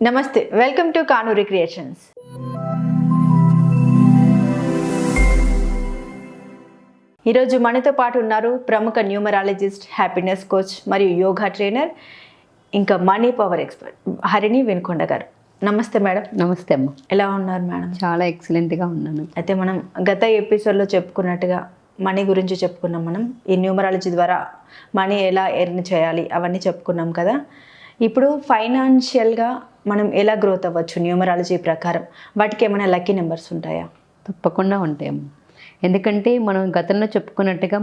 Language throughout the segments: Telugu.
నమస్తే, వెల్కమ్ టు కానూరి క్రియేషన్స్. ఈరోజు మనతో పాటు ఉన్నారు ప్రముఖ న్యూమరాలజిస్ట్, హ్యాపీనెస్ కోచ్ మరియు యోగా ట్రైనర్, ఇంకా money power expert Harini Vinukonda గారు. నమస్తే మేడం. నమస్తే అమ్మ. ఎలా ఉన్నారు మేడం? చాలా ఎక్సలెంట్గా ఉన్నాను. అయితే మనం గత ఎపిసోడ్లో చెప్పుకున్నట్టుగా మనీ గురించి చెప్పుకున్నాం. మనం ఈ న్యూమరాలజీ ద్వారా మనీ ఎలా ఎర్న్ చేయాలి అవన్నీ చెప్పుకున్నాం కదా. ఇప్పుడు ఫైనాన్షియల్గా మనం ఎలా గ్రోత్ అవ్వచ్చు న్యూమరాలజీ ప్రకారం, వాటికి ఏమైనా లక్కీ నెంబర్స్ ఉంటాయా? తప్పకుండా ఉంటాయమ్మ. ఎందుకంటే మనం గతంలో చెప్పుకున్నట్టుగా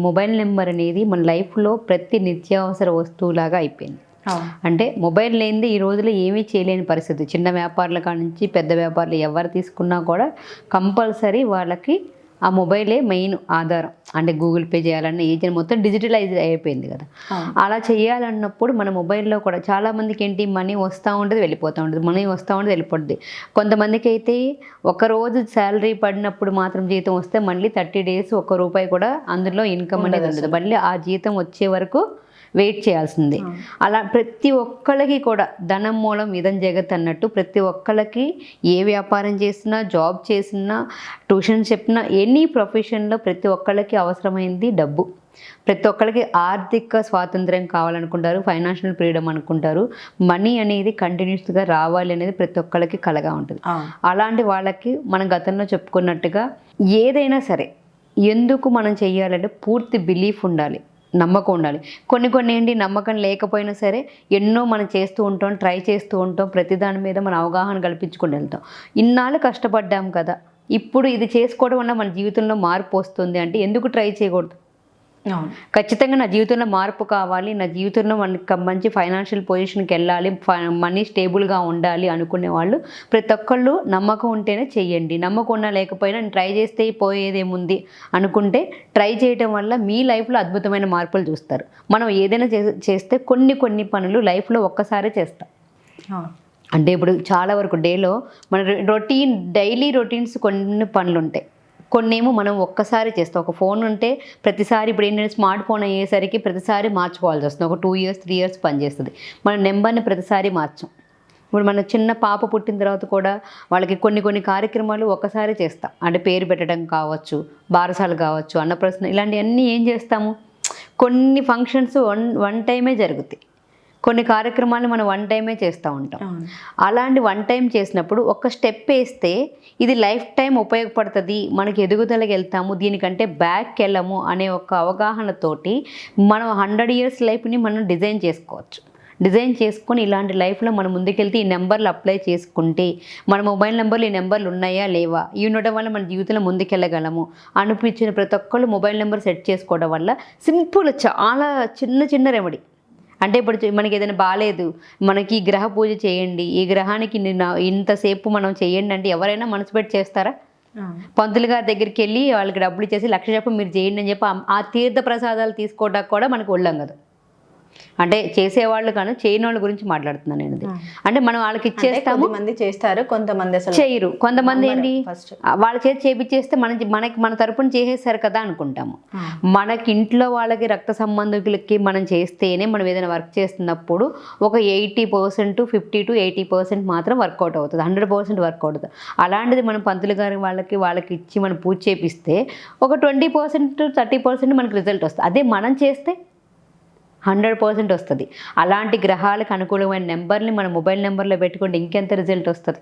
మొబైల్ నెంబర్ అనేది మన లైఫ్లో ప్రతి నిత్యావసర వస్తువులాగా అయిపోయింది. అంటే మొబైల్ లేనిదే ఈ రోజులో ఏమీ చేయలేని పరిస్థితి. చిన్న వ్యాపారుల కాడ నుంచి పెద్ద వ్యాపారులు ఎవరు తీసుకున్నా కూడా కంపల్సరీ వాళ్ళకి ఆ మొబైలే మెయిన్ ఆధారం. అంటే గూగుల్ పే చేయాలన్న ఏజెంట్ మొత్తం డిజిటలైజ్ అయిపోయింది కదా. అలా చేయాలన్నప్పుడు మన మొబైల్లో కూడా చాలామందికి ఏంటి, మనీ వస్తూ ఉంటుంది వెళ్ళిపోతూ ఉంటుంది, మనీ వస్తూ ఉంటుంది వెళ్ళిపోతుంది. కొంతమందికి అయితే ఒకరోజు శాలరీ పడినప్పుడు మాత్రం జీతం వస్తే మళ్ళీ 30 days ₹1 కూడా అందులో ఇన్కమ్ అనేది ఉండదు. మళ్ళీ ఆ జీతం వచ్చే వరకు వెయిట్ చేయాల్సిందే. అలా ప్రతి ఒక్కళ్ళకి కూడా ధనం మూలం ఇదం జగత్ అన్నట్టు ప్రతి ఒక్కళ్ళకి ఏ వ్యాపారం చేసినా, జాబ్ చేసినా, ట్యూషన్ చెప్పినా, ఎనీ ప్రొఫెషన్లో ప్రతి ఒక్కళ్ళకి అవసరమైంది డబ్బు. ప్రతి ఒక్కరికి ఆర్థిక స్వాతంత్ర్యం కావాలనుకుంటారు, ఫైనాన్షియల్ ఫ్రీడమ్ అనుకుంటారు. మనీ అనేది కంటిన్యూస్గా రావాలి అనేది ప్రతి ఒక్కరికి కలగా ఉంటుంది. అలాంటి వాళ్ళకి మనం గతంలో చెప్పుకున్నట్టుగా ఏదైనా సరే ఎందుకు మనం చెయ్యాలంటే పూర్తి బిలీఫ్ ఉండాలి, నమ్మకం ఉండాలి. కొన్ని ఏంటి, నమ్మకం లేకపోయినా సరే ఎన్నో మనం చేస్తూ ఉంటాం, ట్రై చేస్తూ ఉంటాం, ప్రతి దాని మీద మన అవగాహన కల్పించుకుని వెళ్తాం. ఇన్నాళ్ళు కష్టపడ్డాం కదా, ఇప్పుడు ఇది చేసుకోవడం వల్ల మన జీవితంలో మార్పు వస్తుంది అంటే ఎందుకు ట్రై చేయకూడదు? ఖచ్చితంగా నా జీవితంలో మార్పు కావాలి, నా జీవితంలో మనకి మంచి ఫైనాన్షియల్ పొజిషన్కి వెళ్ళాలి, మనీ స్టేబుల్గా ఉండాలి అనుకునే వాళ్ళు ప్రతి ఒక్కళ్ళు నమ్మకం ఉంటేనే చెయ్యండి. నమ్మకం ఉన్నా లేకపోయినా ట్రై చేస్తే పోయేదేముంది అనుకుంటే ట్రై చేయడం వల్ల మీ లైఫ్లో అద్భుతమైన మార్పులు చూస్తారు. మనం ఏదైనా చేస్తే కొన్ని పనులు లైఫ్లో ఒక్కసారే చేస్తాం. అంటే ఇప్పుడు చాలా వరకు డేలో మన డైలీ రొటీన్స్ కొన్ని పనులు ఉంటాయి, కొన్నేమో మనం ఒక్కసారి చేస్తాం. ఒక ఫోన్ ఉంటే ప్రతిసారి ఇప్పుడు ఏంటంటే స్మార్ట్ ఫోన్ అయ్యేసరికి ప్రతిసారి మార్చుకోవాల్సి వస్తుంది. ఒక 2 years 3 years పనిచేస్తుంది. మన నెంబర్ని ప్రతిసారి మార్చాం. ఇప్పుడు మన చిన్న పాప పుట్టిన తర్వాత కూడా వాళ్ళకి కొన్ని కార్యక్రమాలు ఒక్కసారి చేస్తాం. అంటే పేరు పెట్టడం కావచ్చు, బారసాలు కావచ్చు, అన్నప్రసన్న, ఇలాంటివన్నీ ఏం చేస్తాము, కొన్ని ఫంక్షన్స్ వన్ టైమే జరుగుతాయి. కొన్ని కార్యక్రమాలు మనం 1 time చేస్తూ ఉంటాం. అలాంటి 1 time చేసినప్పుడు ఒక స్టెప్ వేస్తే ఇది లైఫ్ టైం ఉపయోగపడుతుంది, మనకి ఎదుగుదలకి వెళ్తాము, దీనికంటే బ్యాక్కి వెళ్ళము అనే ఒక అవగాహనతోటి మనం 100 years లైఫ్ని మనం డిజైన్ చేసుకోవచ్చు. డిజైన్ చేసుకొని ఇలాంటి లైఫ్లో మనం ముందుకెళ్తే ఈ నెంబర్లు అప్లై చేసుకుంటే మన మొబైల్ నెంబర్లు ఈ నెంబర్లు ఉన్నాయా లేవా, ఇవి ఉండడం వల్ల మన జీవితంలో ముందుకెళ్ళగలము అనిపించిన ప్రతి ఒక్కళ్ళు మొబైల్ నెంబర్ సెట్ చేసుకోవడం వల్ల సింపుల్, చాలా చిన్న రెమెడీ. అంటే ఇప్పుడు మనకి ఏదైనా బాగాలేదు, మనకి గ్రహ పూజ చేయండి, ఈ గ్రహానికి ఇంతసేపు మనం చేయండి అంటే ఎవరైనా మనసు పెట్టి చేస్తారా? పంతులు గారి దగ్గరికి వెళ్ళి వాళ్ళకి డబ్బులు ఇచ్చేసి 1,00,000 చెప్పి మీరు చేయండి అని చెప్పి ఆ తీర్థ ప్రసాదాలు తీసుకోవడానికి కూడా మనకు ఒళ్ళంగదు. అంటే చేసేవాళ్ళు కానీ చేయని వాళ్ళ గురించి మాట్లాడుతున్నాను నేను. అంటే మనం వాళ్ళకి ఇచ్చేస్తాము, కొంతమంది చేస్తారు, కొంతమంది అసలు చేయరు. కొంతమంది ఏంటి, వాళ్ళ చేతి చేపించేస్తే మన తరపున చేసేసారు కదా అనుకుంటాము. మనకి ఇంట్లో వాళ్ళకి రక్త సంబంధికులకి మనం చేస్తేనే మనం ఏదైనా వర్క్ చేస్తున్నప్పుడు ఒక 80%, 50 to 80% మాత్రం వర్కౌట్ అవుతుంది, 100% వర్కౌట్ అవుతుంది. అలాంటిది మనం పంతులు గారి వాళ్ళకి ఇచ్చి మనం పూజ చేపిస్తే ఒక 20% 30% మనకి రిజల్ట్ వస్తుంది. అదే మనం చేస్తే 100% వస్తుంది. అలాంటి గ్రహాలకు అనుకూలమైన నెంబర్ని మన మొబైల్ నెంబర్లో పెట్టుకుంటే ఇంకెంత రిజల్ట్ వస్తుంది.